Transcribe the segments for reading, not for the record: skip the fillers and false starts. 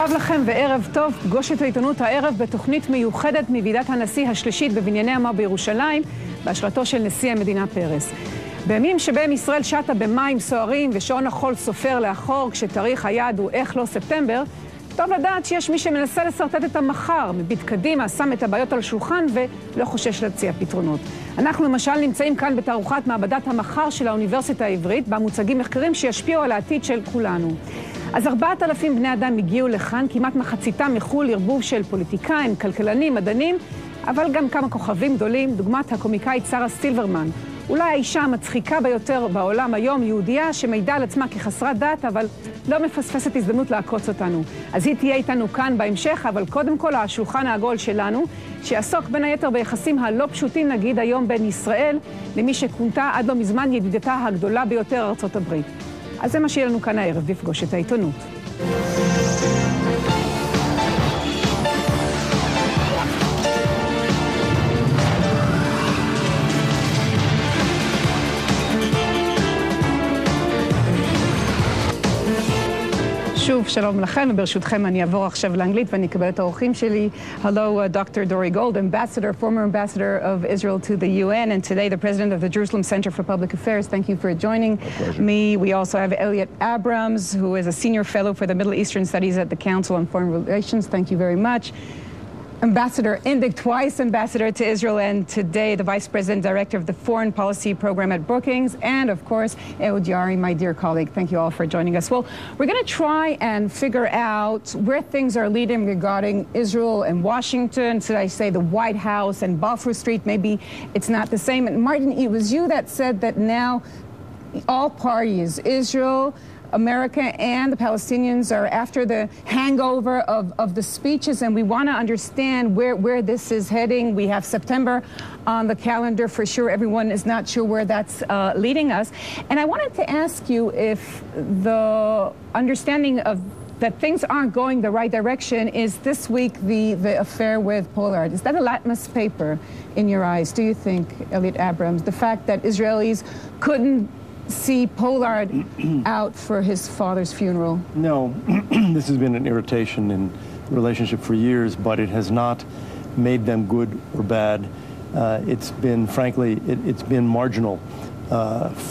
ערב לכם וערב טוב, פגוש את העיתונות הערב בתוכנית מיוחדת מוועידת הנשיא השלישית בבנייני המלאה בירושלים, בהשראתו של נשיא המדינה פרס. בימים שבהם ישראל שטה במים סוערים ושעון החול סופר לאחור כשתאריך היעד הוא איך לא ספטמבר, טוב לדעת שיש מי שמנסה לסרטט את המחר, מביט קדימה, שם את הבעיות על שולחן ולא חושש להציע פתרונות. אנחנו למשל נמצאים כאן בתערוכת מעבדת המחר של האוניברסיטה העברית, בה מוצגים מחקרים שישפיעו על העתיד של כולנו. אז 4,000 בני אדם הגיעו לכאן, כמעט מחציתם מחול, ערבוב של פוליטיקאים, כלכלנים, מדענים, אבל גם כמה כוכבים גדולים, דוגמת הקומיקאית שרה סילברמן. אולי האישה המצחיקה ביותר בעולם היום, יהודייה שמעידה על עצמה כחסרת דת, אבל לא מפספסת הזדמנות לעקוץ אותנו. אז היא תהיה איתנו כאן בהמשך, אבל קודם כל השולחן העגול שלנו, שיעסוק בין היתר ביחסים הלא פשוטים, נגיד היום בין ישראל, למי שכונתה עד לא מזמן ידידתה הגדולה ביותר, ארצות הברית. אז זה מה שיהיה לנו כאן הערב, בפגוש את העיתונות. שוב, שלום לכם, וברשותכם אני אעבור עכשיו לאנגלית ואני אקבל את האורחים שלי. Hello, Dr. Dory Gold, ambassador, former ambassador of Israel to the UN, and today the president of the Jerusalem Center for Public Affairs. Thank you for joining me. We also have Elliot Abrams, who is a senior fellow for the Middle Eastern Studies at the Council on Foreign Relations. Thank you very much. Ambassador Indig, twice ambassador to Israel, and today the Vice President Director of the Foreign Policy Program at Brookings, and of course, Ehud Yari, my dear colleague. Thank you all for joining us. Well, we're going to try and figure out where things are leading regarding Israel and Washington. Should I say the White House and Balfour Street? Maybe it's not the same. And Martin, it was you that said that now all parties, Israel, America and the Palestinians, are after the hangover of the speeches, and we want to understand where this is heading. We have September on the calendar for sure. Everyone is not sure where that's leading us. And I wanted to ask you if the understanding of that things aren't going the right direction is this week the affair with Pollard. Is that a litmus paper in your eyes, do you think, Elliot Abrams? The fact that Israelis couldn't see Pollard out for his father's funeral? No, this has been an irritation in the relationship for years, but it has not made them good or bad. It's been, frankly, it's been marginal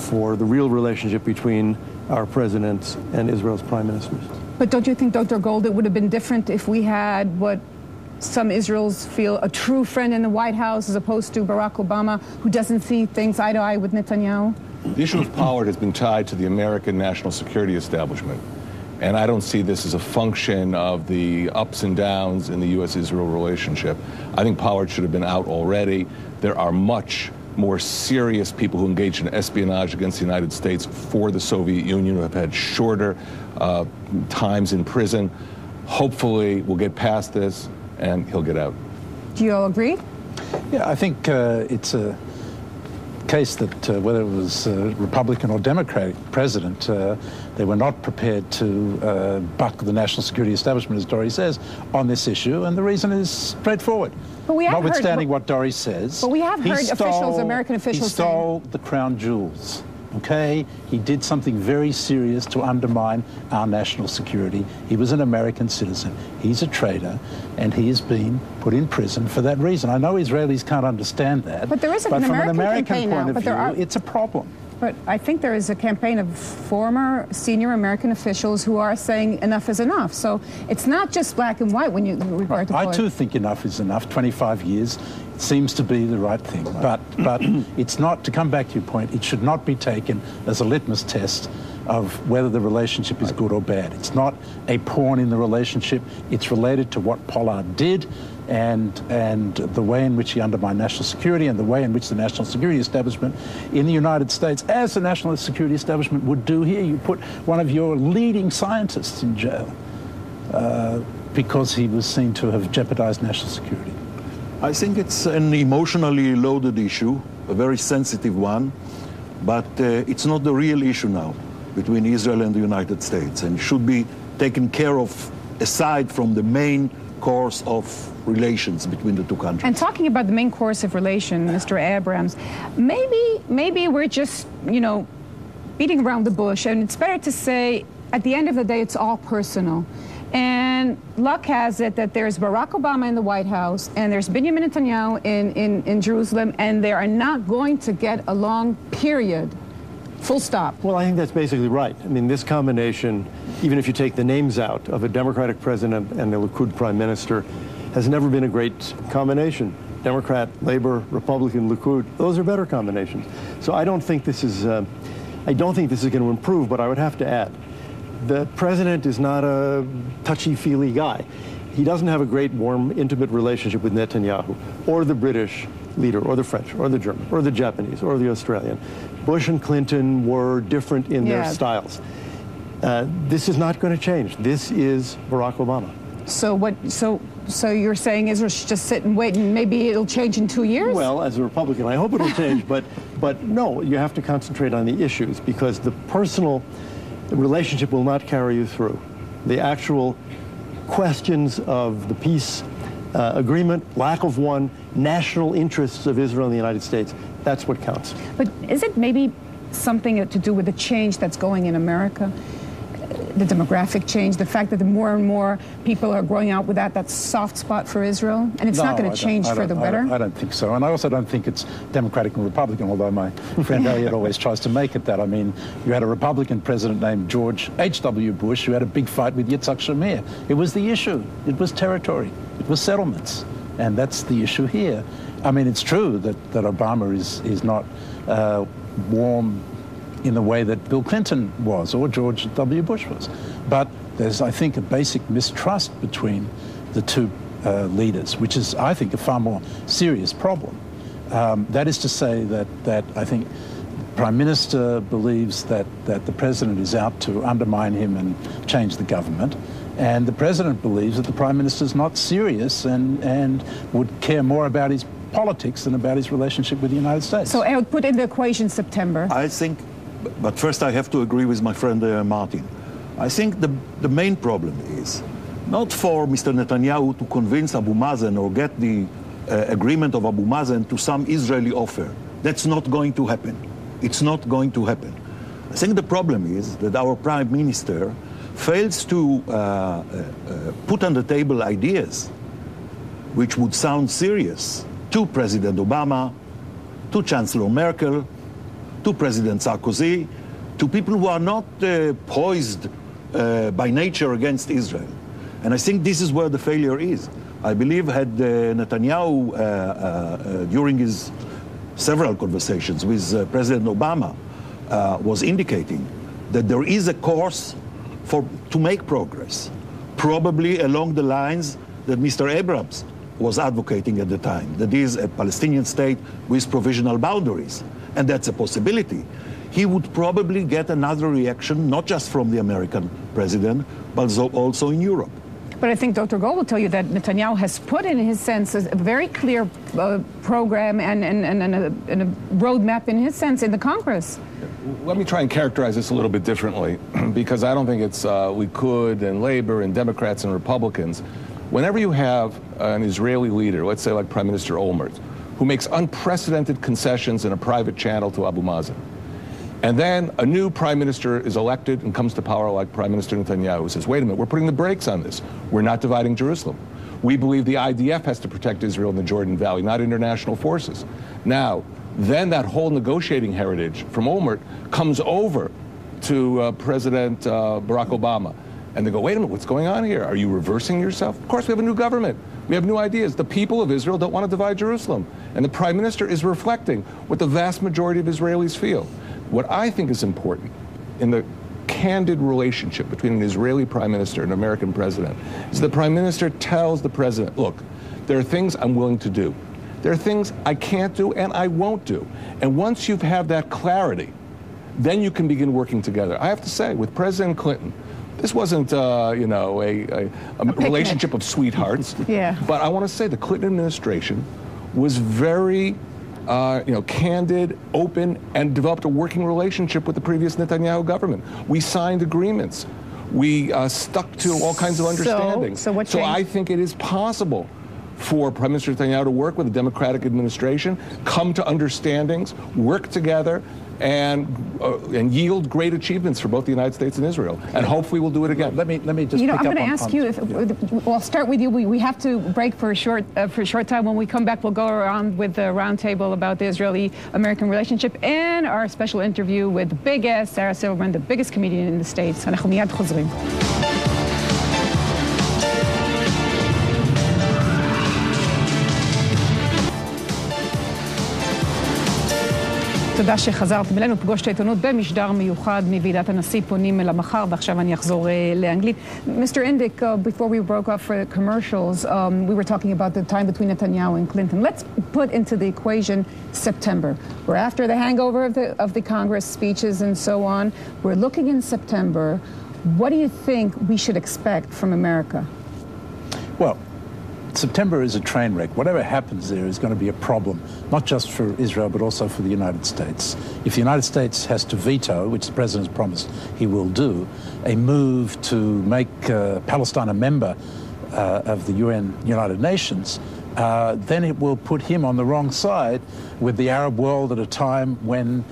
for the real relationship between our presidents and Israel's prime ministers. But don't you think, Dr. Gold, it would have been different if we had what some Israelis feel a true friend in the White House as opposed to Barack Obama, who doesn't see things eye to eye with Netanyahu? The issue of Pollard has been tied to the American national security establishment. And I don't see this as a function of the ups and downs in the U.S.-Israel relationship. I think Pollard should have been out already. There are much more serious people who engage in espionage against the United States for the Soviet Union who have had shorter times in prison. Hopefully we'll get past this and he'll get out. Do you all agree? Yeah, I think it's a case that whether it was Republican or Democratic president, they were not prepared to buck the national security establishment, as Dory says, on this issue, and the reason is straightforward. But we have notwithstanding what Dory says, but we have heard officials, American officials, he stole the crown jewels. Okay, he did something very serious to undermine our national security. He was an American citizen. He's a traitor, and he has been put in prison for that reason. I know Israelis can't understand that, but there is from an American point of view, it's a problem. But I think there is a campaign of former senior American officials who are saying enough is enough. So it's not just black and white when you regard to I too think enough is enough. 25 years seems to be the right thing. But it's not, to come back to your point, it should not be taken as a litmus test of whether the relationship is good or bad. It's not a pawn in the relationship. It's related to what Pollard did and the way in which he undermined national security and the way in which the national security establishment in the United States, as the national security establishment would do here, you put one of your leading scientists in jail because he was seen to have jeopardized national security. I think it's an emotionally loaded issue, a very sensitive one, but it's not the real issue now between Israel and the United States, and should be taken care of aside from the main course of relations between the two countries. And talking about the main course of relation, Mr. Abrams, maybe we're just, beating around the bush, and it's better to say, at the end of the day, it's all personal. And luck has it that there's Barack Obama in the White House and there's Benjamin Netanyahu in Jerusalem, and they are not going to get along, period. Full stop. Well, I think that's basically right. I mean, this combination, even if you take the names out of a Democratic president and the Likud prime minister, has never been a great combination. Democrat, Labor, Republican, Likud, those are better combinations. So I don't think this is going to improve, but I would have to add, the president is not a touchy-feely guy. He doesn't have a great, warm, intimate relationship with Netanyahu, or the British leader, or the French, or the German, or the Japanese, or the Australian. Bush and Clinton were different in their styles. This is not going to change. This is Barack Obama. So you're saying Israel should just sit and wait, and maybe it'll change in 2 years? Well, as a Republican, I hope it'll change, but no, you have to concentrate on the issues, because the personal relationship will not carry you through. The actual questions of the peace agreement, lack of one, national interests of Israel and the United States, that's what counts. But is it maybe something to do with the change that's going in America? The demographic change, the fact that more and more people are growing out with that soft spot for Israel, and it's not going to change for the better? I don't think so. And I also don't think it's Democratic and Republican, although my friend Elliot always tries to make it that. I mean, you had a Republican president named George H.W. Bush who had a big fight with Yitzhak Shamir. It was the issue. It was territory. It was settlements. And that's the issue here. I mean, it's true that Obama is not warm in the way that Bill Clinton was or George W. Bush was. But there's, I think, a basic mistrust between the two leaders, which is, I think, a far more serious problem. That is to say that I think the Prime Minister believes that the President is out to undermine him and change the government. And the President believes that the Prime Minister is not serious and would care more about his politics than about his relationship with the United States. So I would put in the equation September. I think, but first I have to agree with my friend Martin. I think the main problem is not for Mr. Netanyahu to convince Abu Mazen or get the agreement of Abu Mazen to some Israeli offer. That's not going to happen. It's not going to happen. I think the problem is that our Prime Minister fails to put on the table ideas which would sound serious to President Obama, to Chancellor Merkel, to President Sarkozy, to people who are not poised by nature against Israel. And I think this is where the failure is. I believe had Netanyahu, during his several conversations with President Obama, was indicating that there is a course to make progress, probably along the lines that Mr. Abrams was advocating at the time, that is a Palestinian state with provisional boundaries. And that's a possibility. He would probably get another reaction, not just from the American president, but also in Europe. But I think Dr. Gold will tell you that Netanyahu has put in his sense a very clear program and a roadmap in his sense in the Congress. Let me try and characterize this a little bit differently, because I don't think it's Likud and Labor and Democrats and Republicans. Whenever you have an Israeli leader, let's say like Prime Minister Olmert, who makes unprecedented concessions in a private channel to Abu Mazen, and then a new prime minister is elected and comes to power like Prime Minister Netanyahu, who says, wait a minute, we're putting the brakes on this. We're not dividing Jerusalem. We believe the IDF has to protect Israel in the Jordan Valley, not international forces. Now, then that whole negotiating heritage from Olmert comes over to President Barack Obama. And they go, wait a minute, what's going on here? Are you reversing yourself? Of course, we have a new government. We have new ideas. The people of Israel don't want to divide Jerusalem. And the prime minister is reflecting what the vast majority of Israelis feel. What I think is important in the candid relationship between an Israeli prime minister and an American president is the prime minister tells the president, look, there are things I'm willing to do. There are things I can't do and I won't do. And once you have that clarity, then you can begin working together. I have to say, with President Clinton, this wasn't, a relationship of sweethearts. Yeah. But I want to say the Clinton administration was very, candid, open, and developed a working relationship with the previous Netanyahu government. We signed agreements. We stuck to all kinds of understandings. So what changed? So I think it is possible for Prime Minister Netanyahu to work with the Democratic administration, come to understandings, work together, and yield great achievements for both the United States and Israel. And hopefully we'll do it again. Let me just I'm pick up going to on ask you, I'll start with you. We have to break for a short time. When we come back, we'll go around with the roundtable about the Israeli-American relationship and our special interview with the big S, Sarah Silverman, the biggest comedian in the States. אנחנו מיד חוזרים. תודה שחזרתם אלינו, פגוש את העיתונות במשדר מיוחד מוועידת הנשיא, פונים אל המחר, ועכשיו אני אחזור לאנגלית. Mr. Indyk, before we broke off for commercials, we were talking about the time between Netanyahu and Clinton. Let's put into the equation September. We're after the hangover of the Congress speeches and so on. We're looking in September. What do you think we should expect from America? Well, September is a train wreck. Whatever happens there is going to be a problem, not just for Israel, but also for the United States. If the United States has to veto, which the President has promised he will do, a move to make Palestine a member of the United Nations, then it will put him on the wrong side with the Arab world at a time when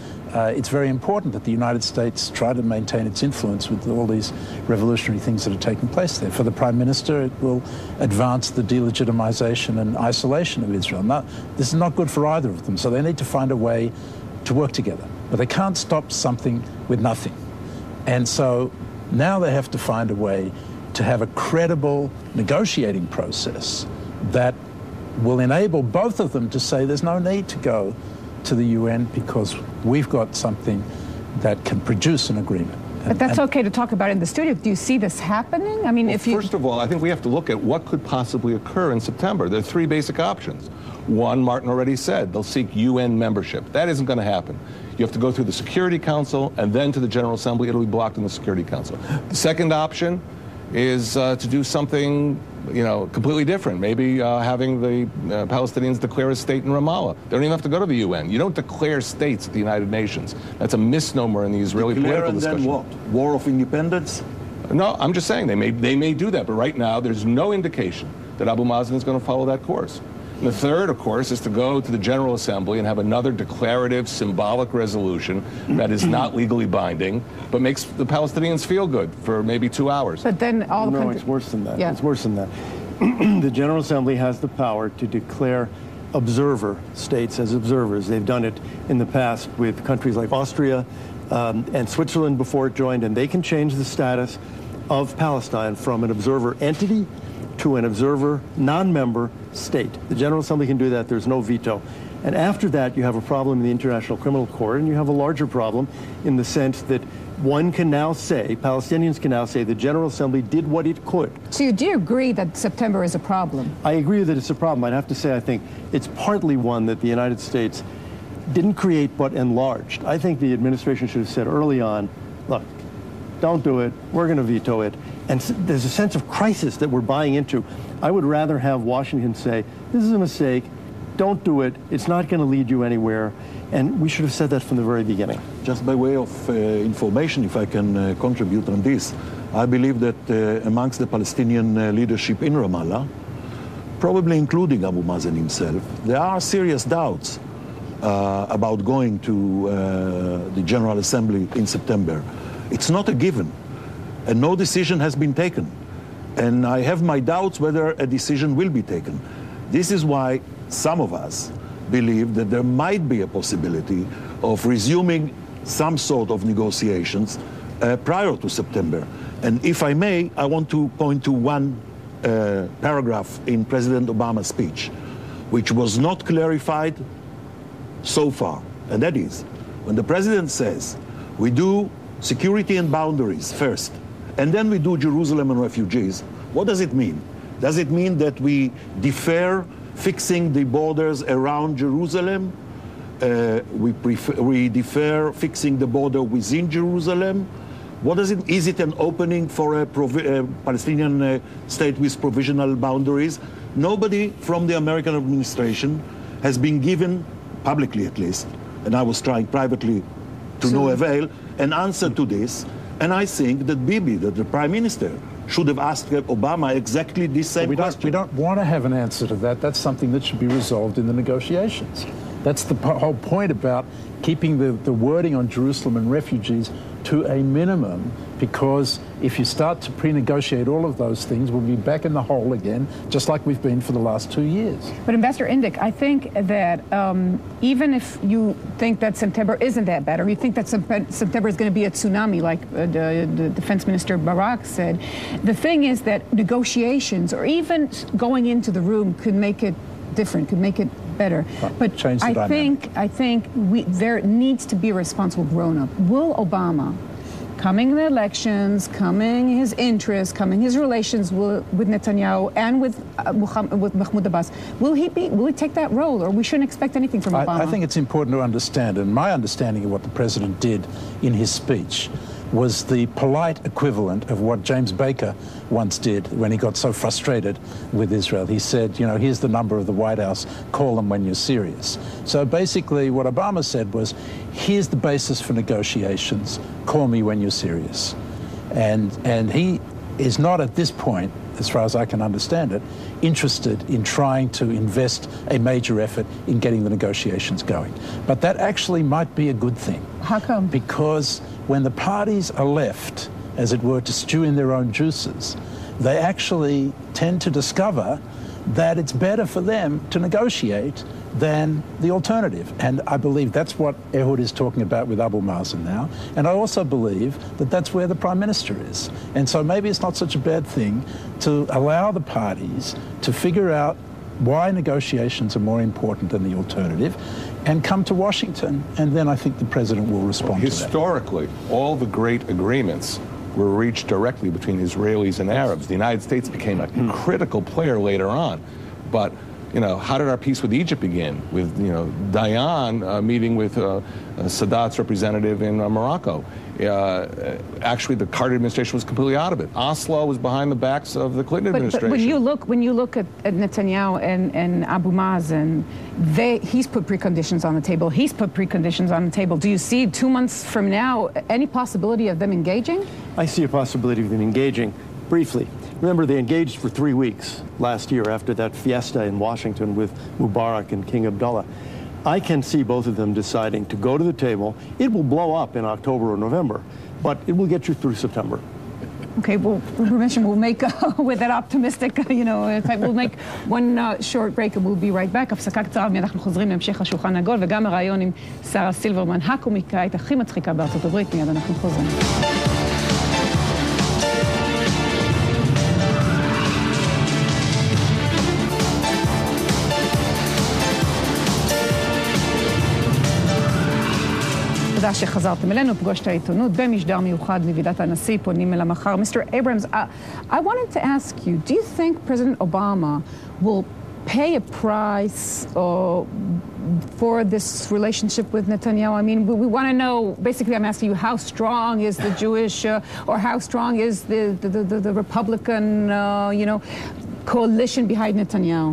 it's very important that the United States try to maintain its influence with all these revolutionary things that are taking place there. For the Prime Minister, it will advance the delegitimization and isolation of Israel. Now, this is not good for either of them, so they need to find a way to work together. But they can't stop something with nothing. And so now they have to find a way to have a credible negotiating process that will enable both of them to say there's no need to go to the UN because we've got something that can produce an agreement. But that's okay to talk about in the studio. Do you see this happening? I mean, well, first of all, I think we have to look at what could possibly occur in September. There are three basic options. One, Martin already said, they'll seek UN membership. That isn't going to happen. You have to go through the Security Council and then to the General Assembly. It'll be blocked in the Security Council. The second option is to do something, completely different. Maybe having the Palestinians declare a state in Ramallah. They don't even have to go to the UN. You don't declare states at the United Nations. That's a misnomer in the Israeli political discussion. Then what? War of independence? No, I'm just saying they may do that, but right now there's no indication that Abu Mazen is going to follow that course. And the third, of course, is to go to the General Assembly and have another declarative, symbolic resolution that is not legally binding, but makes the Palestinians feel good for maybe 2 hours. But then all the it's worse than that. Yeah. It's worse than that. The General Assembly has the power to declare observer states as observers. They've done it in the past with countries like Austria and Switzerland before it joined, and they can change the status of Palestine from an observer entity to an observer non-member state. The General Assembly can do that. There's no veto. And after that, you have a problem in the International Criminal Court, and you have a larger problem in the sense that one can now say, Palestinians can now say, the General Assembly did what it could. So you do agree that September is a problem? I agree that it's a problem. I'd have to say I think it's partly one that the United States didn't create but enlarged. I think the administration should have said early on, look, don't do it, we're going to veto it. And there's a sense of crisis that we're buying into. I would rather have Washington say, this is a mistake, don't do it, it's not going to lead you anywhere. And we should have said that from the very beginning. Just by way of information, if I can contribute on this, I believe that amongst the Palestinian leadership in Ramallah, probably including Abu Mazen himself, there are serious doubts about going to the General Assembly in September. It's not a given, and no decision has been taken. And I have my doubts whether a decision will be taken. This is why some of us believe that there might be a possibility of resuming some sort of negotiations prior to September. And if I may, I want to point to one paragraph in President Obama's speech, which was not clarified so far. And that is, when the president says, we do security and boundaries first, and then we do Jerusalem and refugees, what does it mean? Does it mean that we defer fixing the borders around Jerusalem? We defer fixing the border within Jerusalem? What is it? Is it an opening for a Palestinian state with provisional boundaries? Nobody from the American administration has been given, publicly at least, and I was trying privately to no avail, an answer to this. And I think that Bibi, that the Prime Minister, should have asked Obama exactly this same question. We don't want to have an answer to that. That's something that should be resolved in the negotiations. That's the whole point about keeping the wording on Jerusalem and refugees to a minimum, because if you start to pre-negotiate all of those things, we'll be back in the hole again, just like we've been for the last 2 years. But Ambassador Indyk, I think that even if you think that September isn't that bad, or you think that September is going to be a tsunami, like the Defense Minister Barak said, the thing is that negotiations, or even going into the room, could make it different, could make it better. But I think there needs to be a responsible grown-up. Will Obama, coming the elections, coming his interests, coming his relations with Netanyahu and with Mahmoud Abbas, will he take that role, or we shouldn't expect anything from Obama? I think it's important to understand, and my understanding of what the president did in his speech was the polite equivalent of what James Baker once did when he got so frustrated with Israel. He said, you know, here's the number of the White House, call them when you're serious. So basically what Obama said was, here's the basis for negotiations, call me when you're serious. And he is not at this point, as far as I can understand it, interested in trying to invest a major effort in getting the negotiations going. But that actually might be a good thing. How come? Because when the parties are left, as it were, to stew in their own juices, they actually tend to discover that it's better for them to negotiate than the alternative. And I believe that's what Ehud is talking about with Abu Mazen now. And I also believe that that's where the Prime Minister is. And so maybe it's not such a bad thing to allow the parties to figure out why negotiations are more important than the alternative and come to Washington. And then I think the President will respond to that. Historically, all the great agreements were reached directly between Israelis and Arabs. The United States became a critical player later on. But you know, how did our peace with Egypt begin? With, you know, Dayan meeting with Sadat's representative in Morocco. Actually, the Carter administration was completely out of it. Oslo was behind the backs of the Clinton administration. But when you look at Netanyahu and Abu Mazen, he's put preconditions on the table. He's put preconditions on the table. Do you see 2 months from now any possibility of them engaging? I see a possibility of them engaging briefly. Remember, they engaged for 3 weeks last year after that fiesta in Washington with Mubarak and King Abdullah. I can see both of them deciding to go to the table. It will blow up in October or November, but it will get you through September. Okay, well, permission, we'll make, with that optimistic, type, we'll make one short break and we'll be right back. הפסקה קצרה, אנחנו חוזרים להמשך השולחן העגול וגם הראיון עם שרה סילברמן, הקומיקאית הכי מצחיקה בארצות הברית. מיד אנחנו חוזרים. תודה שחזרתם אלינו, פגוש את העיתונות במשדר מיוחד מוועידת הנשיא, פונים אל המחר. Mr. Abrams, I wanted to ask you, do you think President Obama will pay a price for this relationship with Netanyahu? I mean, we want to know, basically I'm asking you, how strong is the Jewish, or how strong is the Republican, coalition behind Netanyahu?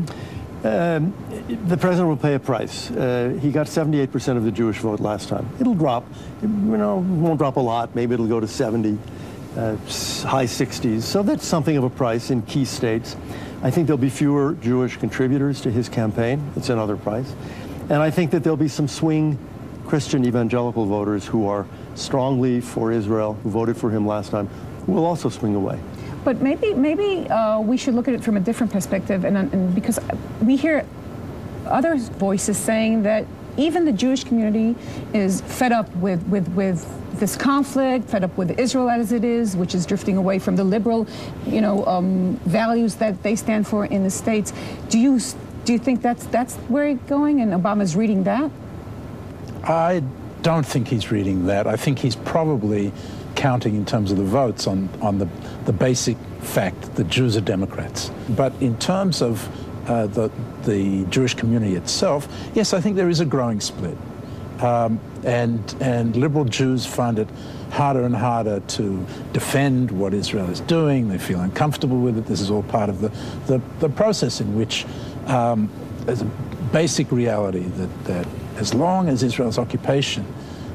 The president will pay a price. He got 78% of the Jewish vote last time. It'll drop. It won't drop a lot. Maybe it'll go to 70, high 60s. So that's something of a price in key states. I think there'll be fewer Jewish contributors to his campaign. It's another price. And I think that there'll be some swing Christian evangelical voters who are strongly for Israel, who voted for him last time, who will also swing away. But maybe we should look at it from a different perspective, and because we hear other voices saying that even the Jewish community is fed up with this conflict, fed up with Israel as it is, which is drifting away from the liberal, values that they stand for in the States. Do you think that's where it's going, and Obama's reading that? I don't think he's reading that. I think he's probably counting in terms of the votes on the basic fact that Jews are Democrats. But in terms of the Jewish community itself, yes, I think there is a growing split. And liberal Jews find it harder and harder to defend what Israel is doing. They feel uncomfortable with it. This is all part of the process in which there's a basic reality that as long as Israel's occupation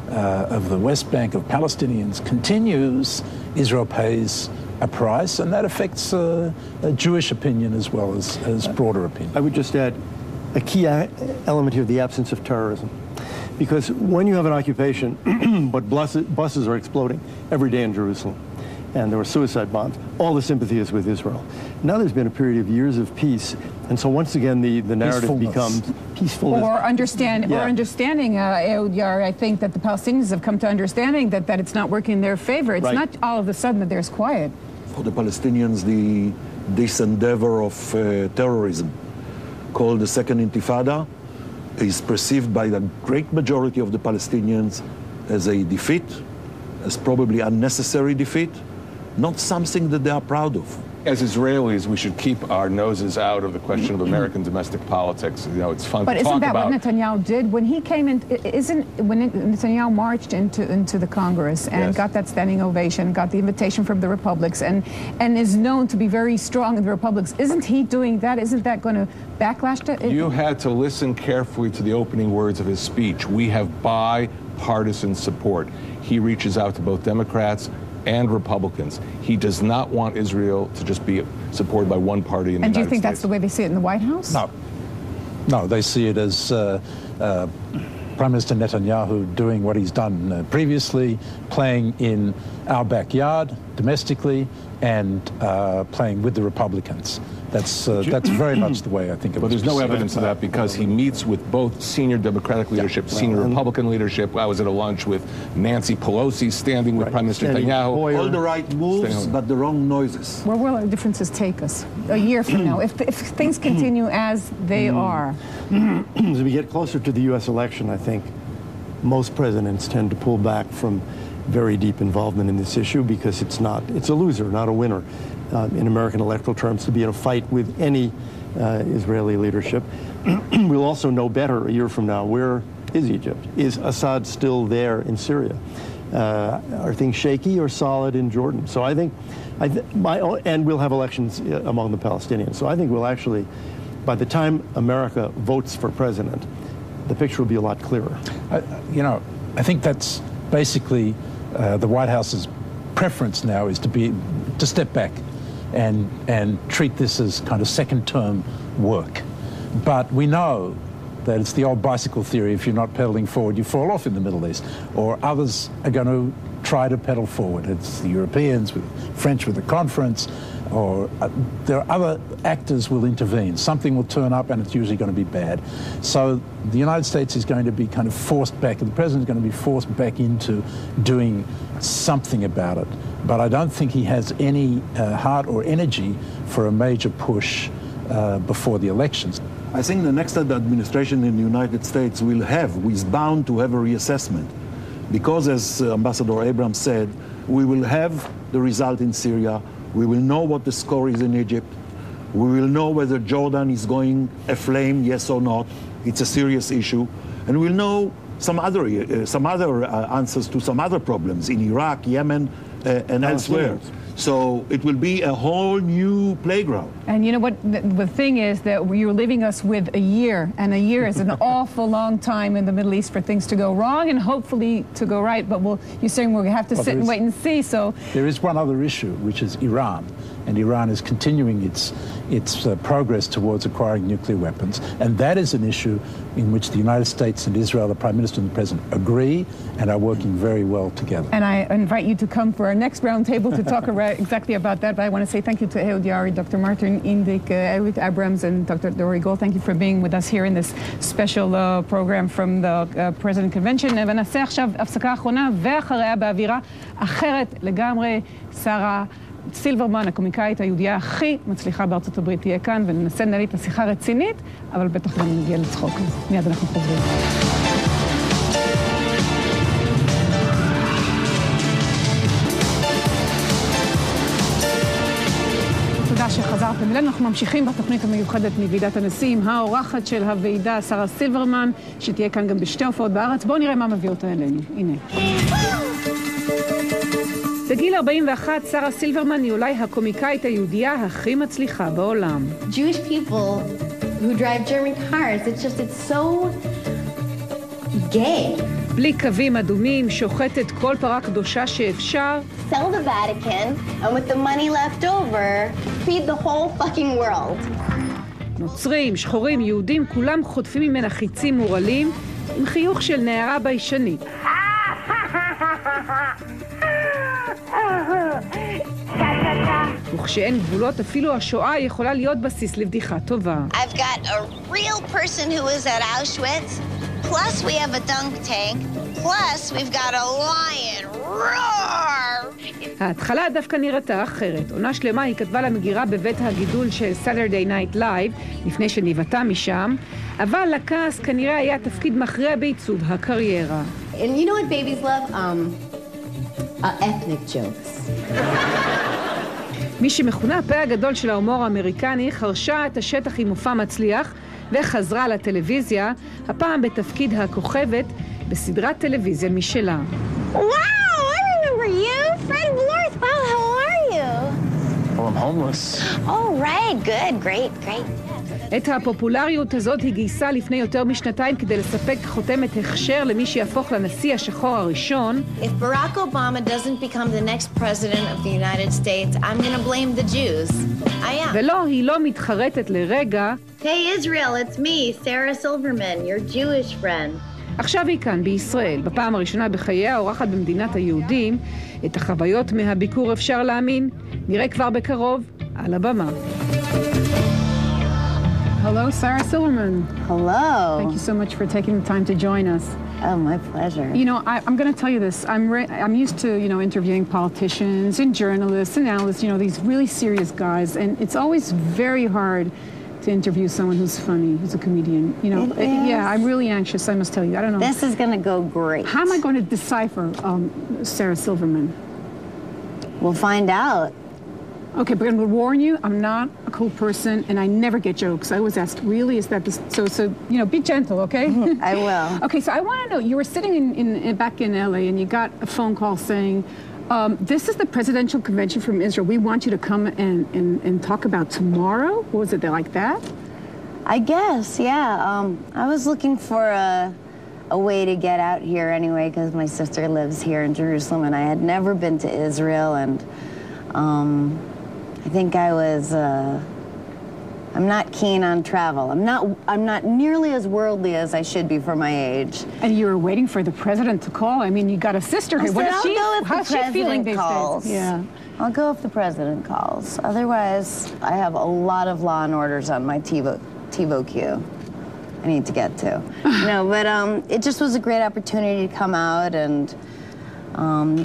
of the West Bank of Palestinians continues, Israel pays a price, and that affects a Jewish opinion as well as broader opinion. I would just add, a key element here, the absence of terrorism. Because when you have an occupation, but buses are exploding every day in Jerusalem, and there were suicide bombs, all the sympathy is with Israel. Now there's been a period of years of peace, and so once again the narrative becomes peacefulness. Or understanding, Ehud, I think that the Palestinians have come to understanding that it's not working in their favor. It's not all of a sudden that there's quiet. For the Palestinians, this endeavor of terrorism, called the Second Intifada, is perceived by the great majority of the Palestinians as a defeat, as probably unnecessary defeat, not something that they are proud of. As Israelis, we should keep our noses out of the question of American domestic politics. You know, it's fun to talk about. But isn't that what Netanyahu did when he came in? When Netanyahu marched into the Congress and got that standing ovation, got the invitation from the Republics, and is known to be very strong in the Republics? Isn't he doing that? Isn't that going to backlash to it? You had to listen carefully to the opening words of his speech. We have bipartisan support. He reaches out to both Democrats and Republicans. He does not want Israel to just be supported by one party in the United States. And do you think that's the way they see it in the White House? No, they see it as Prime Minister Netanyahu doing what he's done previously, playing in our backyard domestically and playing with the Republicans. That's very much the way I think of it. But there's no evidence of that because he meets with both senior Democratic leadership, senior Republican leadership. I was at a lunch with Nancy Pelosi, standing with Prime Minister Netanyahu. All the right moves, but the wrong noises. Where will the differences take us a year from now, if things continue as they are? As we get closer to the U.S. election, I think most presidents tend to pull back from very deep involvement in this issue because it's a loser, not a winner. In American electoral terms, to be in a fight with any Israeli leadership. We'll also know better a year from now, where is Egypt? Is Assad still there in Syria? Are things shaky or solid in Jordan? So I think, and we'll have elections among the Palestinians. So I think we'll actually, by the time America votes for president, the picture will be a lot clearer. I think that's basically the White House's preference now is to step back and treat this as kind of second-term work. But we know that it's the old bicycle theory, if you're not pedaling forward, you fall off in the Middle East, or others are going to try to pedal forward. It's the Europeans, with French with the conference, or there are other actors will intervene. Something will turn up and it's usually going to be bad. So the United States is going to be kind of forced back, and the president is going to be forced back into doing something about it. But I don't think he has any heart or energy for a major push before the elections. I think the next administration in the United States is bound to have a reassessment. Because, as Ambassador Abrams said, we will have the result in Syria. We will know what the score is in Egypt. We will know whether Jordan is going aflame, yes or not. It's a serious issue. And we'll know some other answers to some other problems in Iraq, Yemen, and elsewhere. So it will be a whole new playground. And you know what? The thing is that you're leaving us with a year, and a year is an awful long time in the Middle East for things to go wrong and hopefully to go right. But you're saying we'll have to sit and wait and see. So there is one other issue, which is Iran. And Iran is continuing its progress towards acquiring nuclear weapons. And that is an issue in which the United States and Israel, the Prime Minister and the President, agree and are working very well together. And I invite you to come for our next roundtable to talk exactly about that. But I want to say thank you to Ehud Yaari, Dr. Martin Indyk, Ehud Abrams, and Dr. Dori Gold. Thank you for being with us here in this special program from the President Convention. ונעשה עכשיו הפסקה אחרונה, ואחריה באווירה אחרת לגמרי, שרה סילברמן, הקומיקאית היהודייה הכי מצליחה בארצות הברית, תהיה כאן, וננסה לנהל את השיחה רצינית, אבל בטח גם נגיע לצחוק. מיד אנחנו חוזרים. תודה שחזרתם אלינו. אנחנו ממשיכים בתוכנית המיוחדת מוועידת הנשיאים, האורחת של הוועידה, שרה סילברמן, שתהיה כאן גם בשתי הופעות בארץ. בואו נראה מה מביא אותה אלינו. הנה. בגיל 41, שרה סילברמן היא אולי הקומיקאית היהודייה הכי מצליחה בעולם. Jewish people who drive German cars, it's so gay. בלי קווים אדומים, שוחטת כל פרה קדושה שאפשר. Sell the Vatican, and with the money left over, feed the whole fucking world. נוצרים, שחורים, יהודים, כולם חוטפים ממנה חיצים מורלים עם חיוך של נערה ביישנית. וכשאין גבולות, אפילו השואה יכולה להיות בסיס לבדיחה טובה. I've got a real person who is at Auschwitz, plus we have a dunk tank, plus we've got a lion. roar! ההתחלה דווקא נראתה אחרת. עונה שלמה היא כתבה למגירה בבית הגידול של Saturday Night Live, לפני שניבטה משם, אבל לכעס כנראה היה תפקיד מכריע בעיצוב הקריירה. And you know what babies love? Ethnic jokes. מי שמכונה הפה הגדול של ההומור האמריקני חרשה את השטח עם מופע מצליח וחזרה לטלוויזיה, הפעם בתפקיד הכוכבת בסדרת טלוויזיה משלה. Wow, I remember you, Fred Blorth. Wow, how are you? Well, I'm homeless. Oh, right, good, great. את הפופולריות הזאת היא גייסה לפני יותר משנתיים כדי לספק חותמת הכשר למי שיהפוך לנשיא השחור הראשון. If Barack Obama doesn't become the next president of the United States, I'm going to blame the Jews. I am. ולא, היא לא מתחרטת לרגע. Hey Israel, it's me, Sarah Silverman, your Jewish friend. עכשיו היא כאן בישראל, בפעם הראשונה בחייה אורחת במדינת היהודים. את החוויות מהביקור אפשר להאמין, נראה כבר בקרוב על הבמה. Hello, Sarah Silverman. Hello. Thank you so much for taking the time to join us. Oh, my pleasure. You know, I'm going to tell you this. I'm used to, interviewing politicians and journalists and analysts, these really serious guys. And it's always very hard to interview someone who's funny, who's a comedian. Yeah, I'm really anxious, I must tell you. I don't know. This is going to go great. How am I going to decipher Sarah Silverman? We'll find out. Okay, but I'm going to warn you, I'm not a cool person, and I never get jokes. I always ask, really, is that this? So be gentle, okay? I will. Okay, so I want to know, you were sitting back in LA, and you got a phone call saying, this is the presidential convention from Israel. We want you to come and talk about tomorrow. Was it like that? I guess, yeah. I was looking for a way to get out here anyway, because my sister lives here in Jerusalem, and I had never been to Israel, and I think I was, I'm not keen on travel. I'm not nearly as worldly as I should be for my age. And you were waiting for the president to call? I mean, you got a sister here. How's she feeling these days? Yeah. I'll go if the president calls. Otherwise, I have a lot of Law and Orders on my TiVo queue I need to get to. But it just was a great opportunity to come out and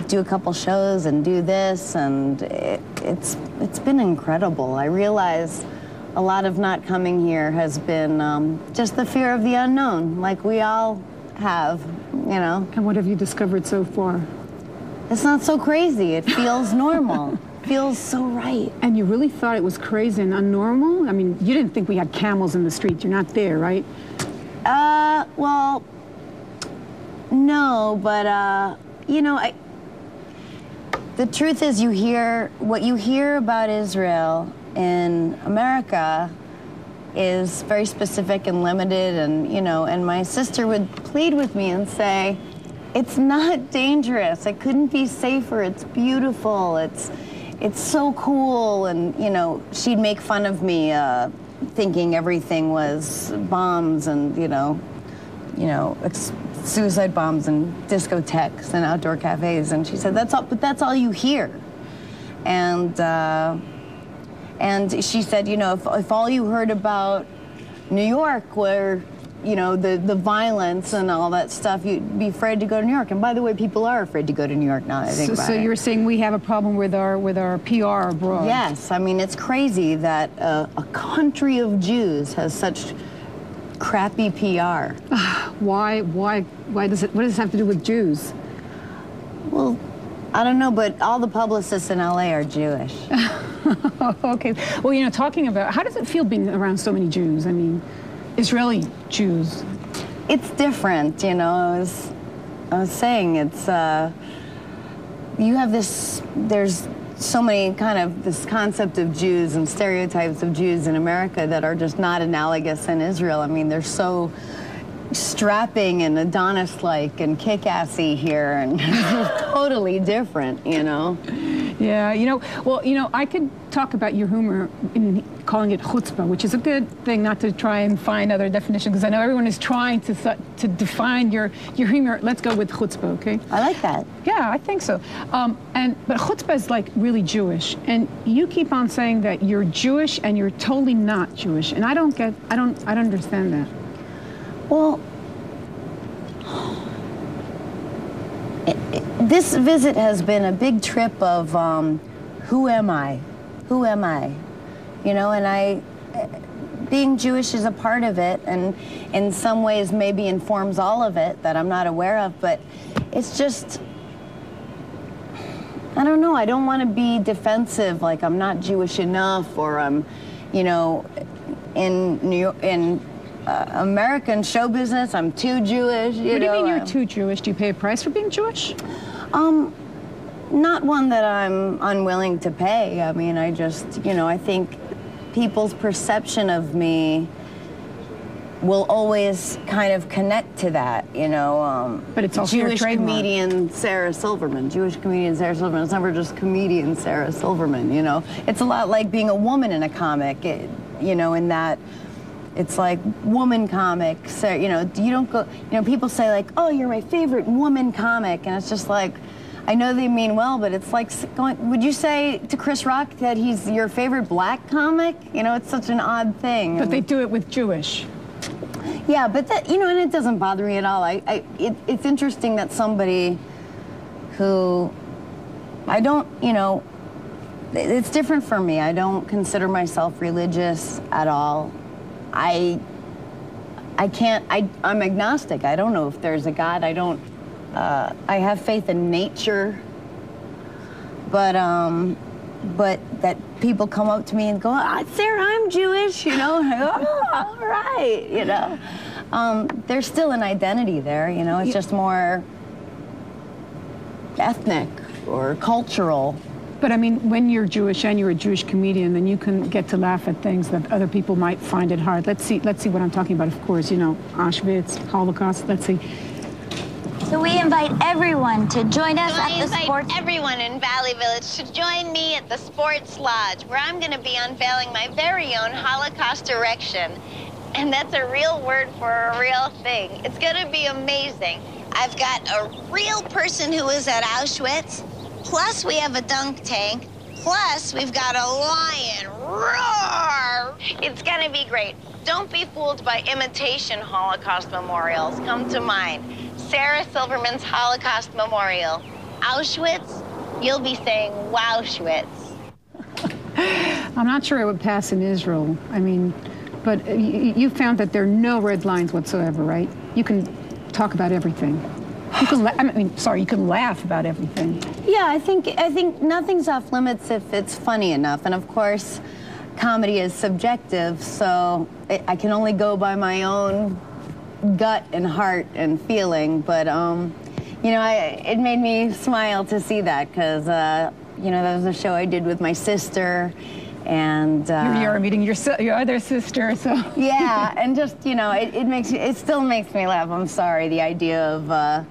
do a couple shows and do this, and it's been incredible. I realize a lot of not coming here has been just the fear of the unknown, like we all have, And what have you discovered so far? It's not so crazy. It feels normal. Feels so right. And you really thought it was crazy and unnormal? I mean, you didn't think we had camels in the street. You're not there, right? Well, no, but the truth is what you hear about Israel in America is very specific and limited, and my sister would plead with me and say, it's not dangerous, it couldn't be safer, it's beautiful, it's so cool, and she'd make fun of me thinking everything was bombs and suicide bombs and discotheques and outdoor cafes, and she said that's all you hear, and she said if all you heard about New York were the violence and all that stuff, you'd be afraid to go to New York. And by the way, people are afraid to go to New York now, I think about it. So you're saying we have a problem with our PR abroad? Yes, I mean it's crazy that a country of Jews has such crappy PR. Why does it? What does it have to do with Jews? Well, I don't know, but all the publicists in LA are Jewish. Okay. Well, talking about how does it feel being around so many Jews? I mean, Israeli Jews. It's different, I was saying it's you have there's so many this concept of Jews and stereotypes of Jews in America that are just not analogous in Israel. I mean, they're so strapping and Adonis-like and kick-assy here, and totally different, Yeah, well, I could talk about your humor in calling it chutzpah, which is a good thing, not to try and find other definitions, because I know everyone is trying to define your humor. Let's go with chutzpah, okay? I like that. Yeah, I think so. But chutzpah is like really Jewish, and you keep on saying that you're Jewish and you're totally not Jewish, and I don't understand that. Well, this visit has been a big trip of who am I? Who am I? You know, and being Jewish is a part of it, and in some ways maybe informs all of it that I'm not aware of, but it's just, I don't know, I don't want to be defensive, like I'm not Jewish enough, or I'm, you know, in New York, in American show business, I'm too Jewish. What do you mean you're too Jewish? Do you pay a price for being Jewish? Not one that I'm unwilling to pay. I mean, I just, you know, I think people's perception of me will always kind of connect to that, you know. But it's also Jewish your trademark. comedian Sarah Silverman. Jewish comedian Sarah Silverman. It's never just comedian Sarah Silverman, you know. It's a lot like being a woman in a comic, you know, in that it's like woman comics. So, you know, you don't go, you know, people say like, oh, you're my favorite woman comic. And it's just like, I know they mean well, but it's like going, would you say to Chris Rock that he's your favorite black comic? You know, it's such an odd thing. But they do it with Jewish. Yeah, but that, you know, and it doesn't bother me at all. It's interesting that somebody who, I don't, you know, it's different for me. I don't consider myself religious at all. I'm agnostic. I don't know if there's a God. I have faith in nature, but that people come up to me and go, Sarah, I'm Jewish, you know, and I go, oh, all right, you know. There's still an identity there, you know, it's just more ethnic or cultural. But I mean, when you're Jewish and you're a Jewish comedian, then you can get to laugh at things that other people might find it hard. Let's see what I'm talking about. Of course, you know, Auschwitz, Holocaust. Let's see. So we invite everyone to join us at the sports... I invite everyone in Valley Village to join me at the Sports Lodge, where I'm going to be unveiling my very own Holocaust erection. And that's a real word for a real thing. It's going to be amazing. I've got a real person who was at Auschwitz, plus we have a dunk tank, plus we've got a lion. Roar! It's going to be great. Don't be fooled by imitation Holocaust memorials. Come to mine. Sarah Silverman's Holocaust Memorial. Auschwitz, you'll be saying Wowschwitz. I'm not sure it would pass in Israel. I mean, but you found that there are no red lines whatsoever, right? You can talk about everything. You can you can laugh about everything. Yeah, I think nothing's off limits if it's funny enough. And of course, comedy is subjective, so I can only go by my own gut and heart and feeling, but you know, it made me smile to see that, because you know, that was a show I did with my sister, and you're meeting your other sister, so yeah, and just, you know, it still makes me laugh. I'm sorry, the idea of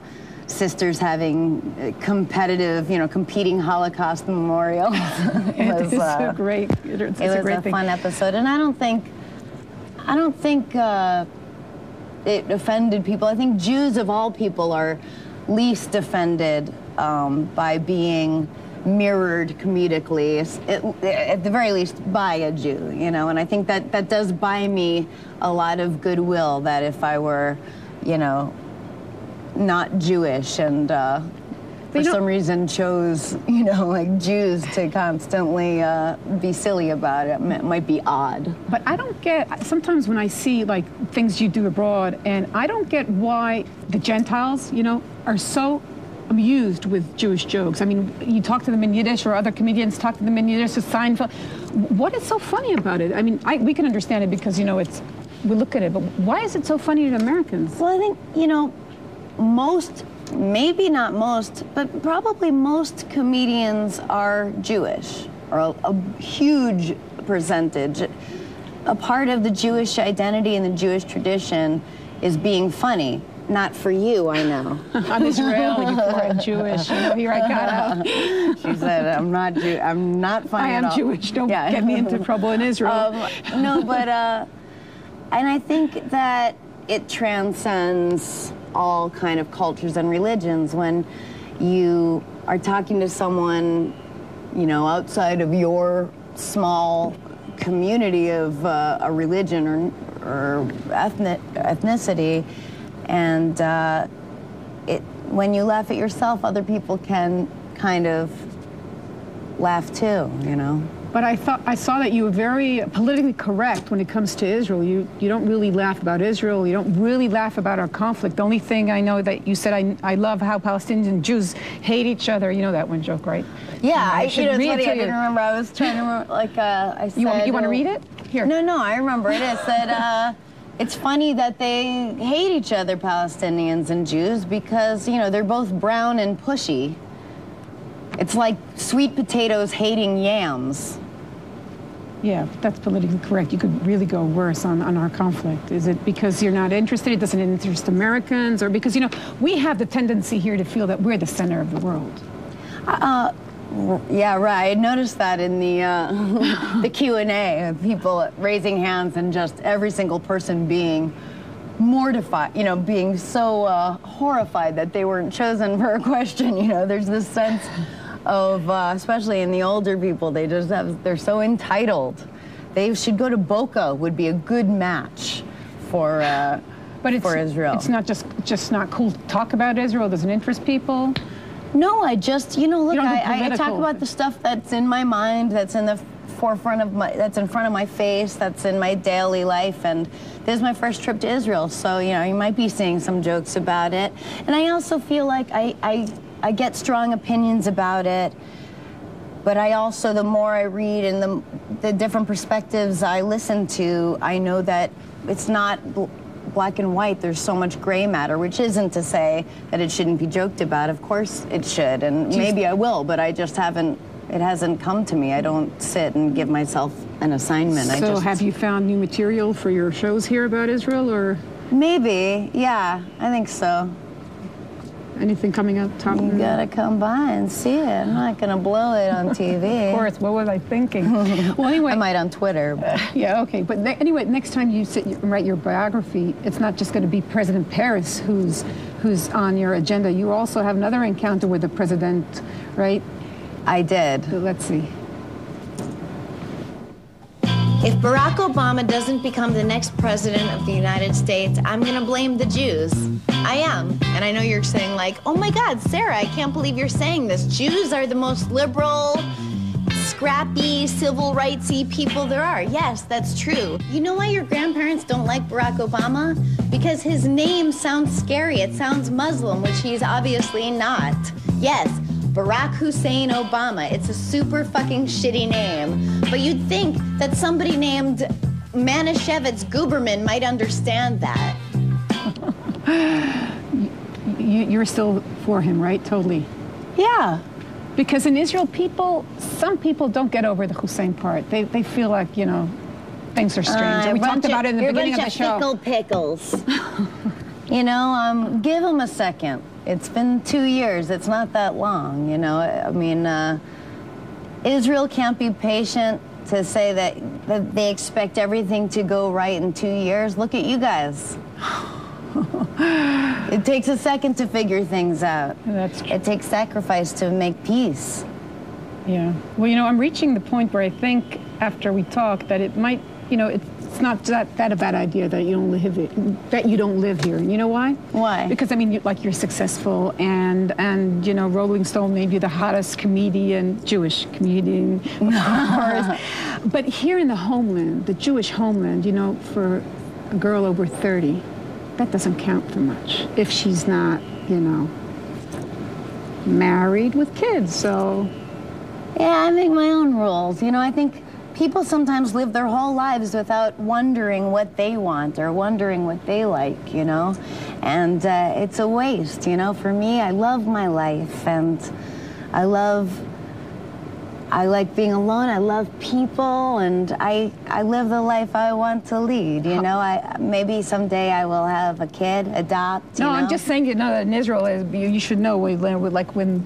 sisters having competitive, you know, competing Holocaust memorials was a great. It was a fun episode, and I don't think it offended people. I think Jews of all people are least offended by being mirrored comedically, at the very least by a Jew, you know, and I think that does buy me a lot of goodwill, that if I were, you know, not Jewish and for some reason chose, you know, like Jews to constantly be silly about it, it might be odd. But I don't get, sometimes when I see like things you do abroad, and I don't get why the Gentiles, you know, are so amused with Jewish jokes. I mean, you talk to them in Yiddish, or other comedians talk to them in Yiddish, or Seinfeld. What is so funny about it? I mean, we can understand it because, you know, we look at it, but why is it so funny to Americans? Well, I think, you know, maybe not most, but probably most comedians are Jewish, or a huge percentage. A part of the Jewish identity and the Jewish tradition is being funny. not for you, I know. I'm Israeli before I'm Jewish. You know, here I got out. She said, I'm not funny at all. I am Jewish. Don't get me into trouble in Israel. No, but, and I think that it transcends all kind of cultures and religions when you are talking to someone, you know, outside of your small community of a religion or ethnicity, and when you laugh at yourself, other people can kind of laugh too, you know. But I saw that you were very politically correct when it comes to Israel. You don't really laugh about Israel. You don't really laugh about our conflict. The only thing I know that you said, I love how Palestinians and Jews hate each other. You know that one joke, right? Yeah, you know, it's funny, I didn't remember. I was trying to remember, like, I said... You want to read it? Here. No, I remember it. It said, it's funny that they hate each other, Palestinians and Jews, because, you know, they're both brown and pushy. It's like sweet potatoes hating yams. Yeah, that's politically correct. You could really go worse on our conflict. Is it because you're not interested, it doesn't interest Americans, or because, you know, we have the tendency here to feel that we're the center of the world? Yeah, right. I noticed that in the the Q&A, of people raising hands and just every single person being mortified, you know, being so horrified that they weren't chosen for a question. You know, there's this sense of, especially in the older people, they're so entitled. They should go to Boca would be a good match for Israel. It's not just not cool to talk about Israel. Doesn't interest people. No, I just, you know, look, I talk political. about the stuff that's in my mind, that's in the forefront of that's in front of my face, that's in my daily life, and this is my first trip to Israel, so, you know, you might be seeing some jokes about it. And I also feel like I get strong opinions about it, but I also, the more I read and the different perspectives I listen to, I know that it's not black and white. There's so much gray matter, which isn't to say that it shouldn't be joked about. Of course it should, and maybe I will, but I just haven't, it hasn't come to me. I don't sit and give myself an assignment. So have you found new material for your shows here about Israel, or? Maybe, yeah, I think so. Anything coming up top? You gotta come by and see it. I'm not gonna blow it on TV. Of course, what was I thinking? Well, anyway. I might on Twitter. But. Yeah, okay. But anyway, next time you sit and write your biography, it's not just gonna be President Paris who's on your agenda. You also have another encounter with the president, right? I did. So let's see. If Barack Obama doesn't become the next president of the United States, I'm gonna blame the Jews. I am. And I know you're saying, like, oh my God, Sarah, I can't believe you're saying this. Jews are the most liberal, scrappy, civil rightsy people there are. Yes, that's true. You know why your grandparents don't like Barack Obama? Because his name sounds scary. It sounds Muslim, which he's obviously not. Yes, Barack Hussein Obama. It's a super fucking shitty name. But you'd think that somebody named Manischewitz Guberman might understand that. You're still for him, right? Totally. Yeah. Because in Israel, some people don't get over the Hussein part. They feel like, you know, things are strange. And we talked about it in the beginning of the show. Fickle pickles. You know, give them a second. It's been 2 years. It's not that long, you know. I mean, Israel can't be patient to say that they expect everything to go right in 2 years. Look at you guys. It takes a second to figure things out. That's true. It takes sacrifice to make peace. Yeah. Well, you know, I'm reaching the point where I think after we talk that it might, you know, it's not that a bad idea that you don't live here. And you know why? Why? Because I mean, you're successful, and you know, Rolling Stone made you the hottest Jewish comedian, of course. But here in the homeland, the Jewish homeland, you know, for a girl over 30. That doesn't count for much if she's not, you know, married with kids, so. Yeah, I make my own rules. You know, I think people sometimes live their whole lives without wondering what they want or wondering what they like, you know? And it's a waste, you know? For me, I love my life, and I love I like being alone. I love people, and I live the life I want to lead. You know, maybe someday I will have a kid, adopt. No, I'm just saying, you know, that in Israel, you should know, like when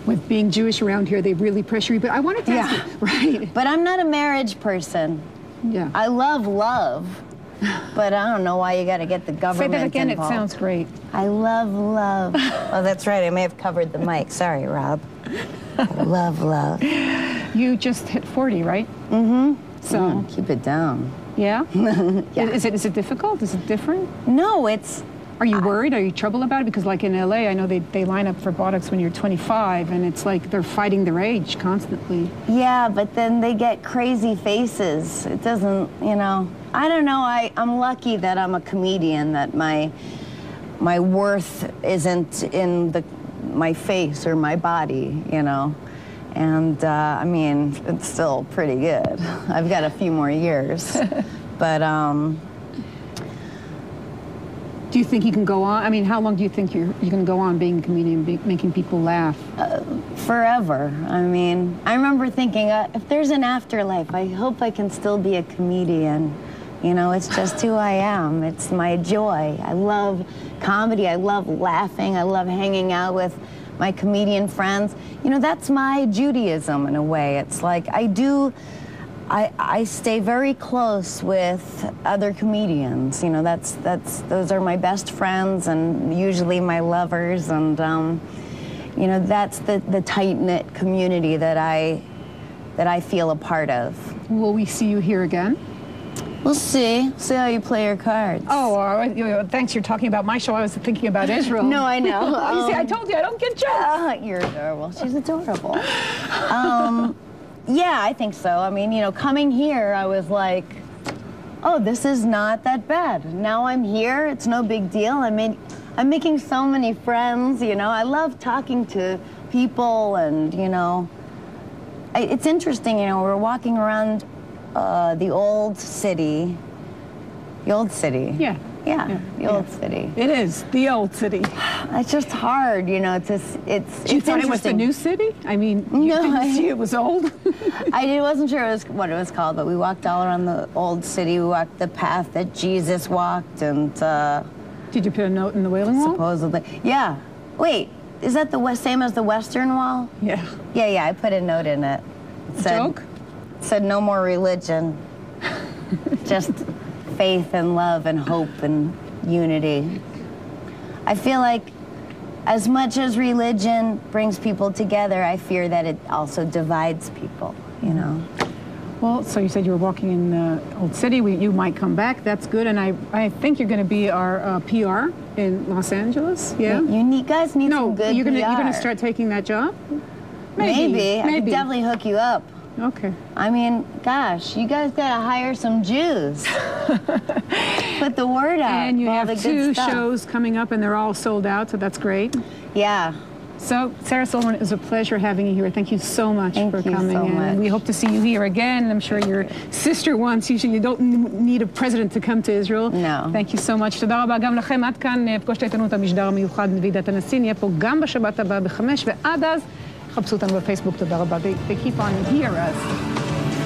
with being Jewish around here, they really pressure you. But I wanted to ask you, right? But I'm not a marriage person. Yeah. I love love, but I don't know why you got to get the government Say that again. involved. It sounds great. I love love. Oh, that's right. I may have covered the mic. Sorry, Rob. Love, love. You just hit 40, right? Mm-hmm. So keep it down. Yeah? Yeah. Is it difficult? Is it different? No, it's... Are you worried? Are you troubled about it? Because like in LA, I know they line up for Botox when you're 25, and it's like they're fighting their age constantly. Yeah, but then they get crazy faces. It doesn't, you know... I don't know. I'm lucky that I'm a comedian, that my worth isn't in my face or my body, you know. And, I mean, it's still pretty good. I've got a few more years. But, do you think you can go on? I mean, how long do you think you can go on being a comedian, making people laugh? Forever. I mean, I remember thinking, if there's an afterlife, I hope I can still be a comedian. You know, it's just who I am. It's my joy. I love comedy. I love laughing. I love hanging out with my comedian friends. You know, that's my Judaism in a way. It's like I stay very close with other comedians. You know, those are my best friends and usually my lovers, and you know, that's the tight-knit community that I feel a part of. Will we see you here again? We'll see. See how you play your cards. Oh, thanks. You're talking about my show. I was thinking about Israel. No, I know. You see, I told you I don't get jokes. You're adorable. She's adorable. Yeah, I think so. I mean, you know, coming here, I was like, oh, this is not that bad. Now I'm here. It's no big deal. I'm making so many friends, you know. I love talking to people, and, you know, it's interesting, you know, we're walking around the old city. The old city. Yeah. Yeah, the old city. It is the old city. It's just hard, you know. You thought it was the new city? I mean, you didn't see it was old? I wasn't sure what it was called, but we walked all around the old city. We walked the path that Jesus walked, and... Did you put a note in the Wailing Wall? Supposedly. Yeah. Wait, is that the same as the Western Wall? Yeah. Yeah, I put a note in it. Joke? It said no more religion. Just faith and love and hope and unity. I feel like as much as religion brings people together, I fear that it also divides people, you know. Well, so you said you were walking in the old city. You might come back. That's good. And I think you're going to be our PR in Los Angeles. Yeah. You guys need some good PR. You're going to start taking that job? Maybe. I could definitely hook you up. Okay. I mean, gosh, you guys got to hire some Jews. Put the word out. And you have 2 shows coming up, and they're all sold out, so that's great. Yeah. So, Sarah Silverman, it was a pleasure having you here. Thank you so much for coming in. And we hope to see you here again. And I'm sure your sister wants you. You don't need a president to come to Israel. No. Thank you so much. תודה רבה גם לכם. עד כאן פגוש את העיתונות, המשדר המיוחד מוועידת הנשיא. נהיה פה גם בשבת הבאה ב-5, ועד אז חפשו אותנו בפייסבוק. תודה רבה. They keep on hear us.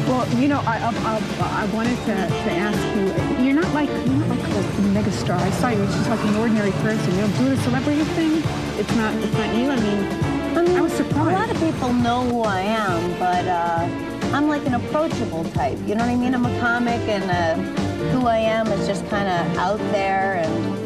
Well, you know, I wanted to ask you. You're not like a mega star. I saw you. It's just like an ordinary person. You don't do the celebrity thing. It's not you. I mean, I was surprised. A lot of people know who I am, but I'm like an approachable type. You know what I mean? I'm a comic, and who I am is just kind of out there, and